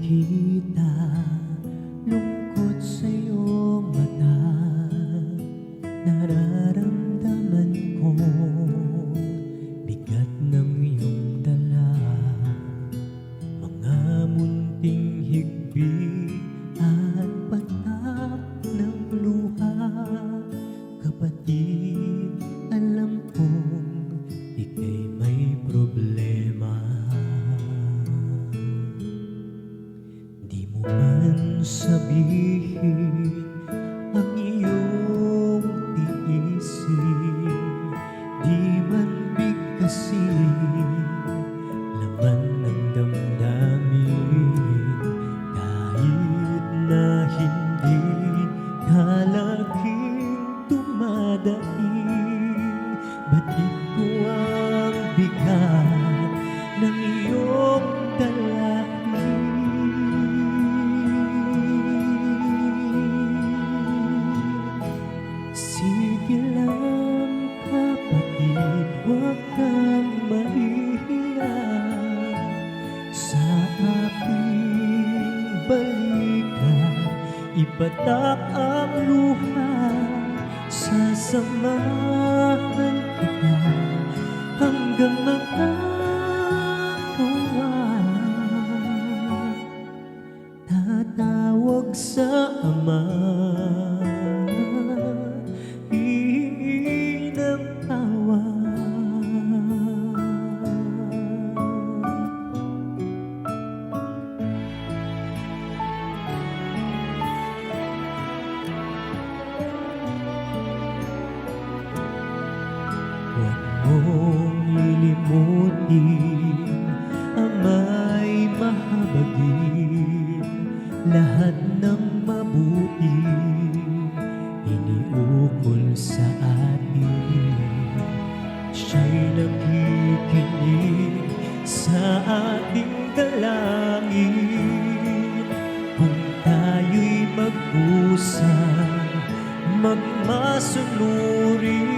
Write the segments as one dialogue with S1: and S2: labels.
S1: nakikita lungkot sa iyong mata. Nararamdaman ko bigat ng iyong dala, mga munting higbi at patak ng luha. Kapatid, alam kong ika'y may problema. Di mo man sabihin ang iyong tiisin, di man bigkasin laman ng damdamin. Kahit na hindi kalaking dumadaing, batid ko ang bigat ng iyong dalahin. Sige lang kapatid, huwag kang mahihiya sa aking balikan. Ipatak ang luha, sasamahan kita hanggang magagawa. Tatawag sa Ama, hihingi ng awa. Huwag mong lilimutin ang may mahabagin, lahat ng mabuti iniukol sa atin. Siya'y nakikinig sa ating dalangin. Kung tayo'y mag-usap, magmasunurin.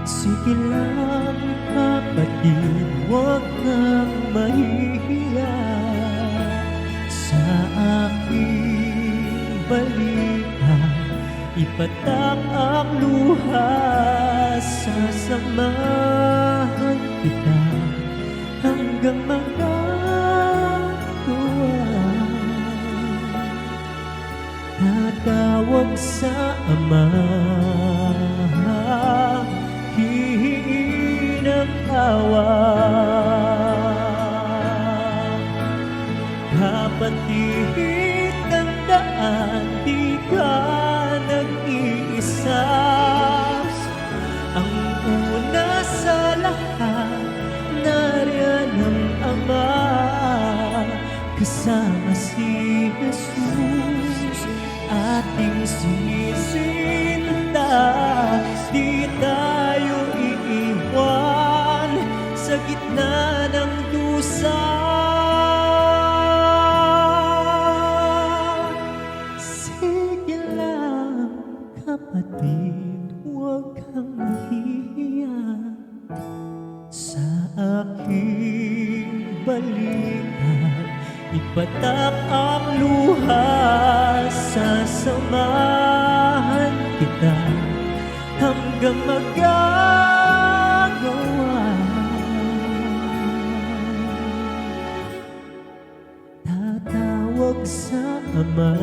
S1: Sige lang kapatid, huwag kang mahihiya sa aking balikan. Ipatak ang luha, sasamahan kita hanggang magagawa. Tatawag sa Ama, hihingi ng awa. Kapatid, tandaan, di ka nag-iisa. Ang una sa lahat, nariyan ang Ama, kasama si Jesus, ating sinisinta. Di tayo iiwan sa gitna ng dusa. Sige lang kapatid, huwag kang mahihiya sa aking balikan. Ipatak ang luha, sasamahan kita hanggang magagawa. Tatawag sa Ama,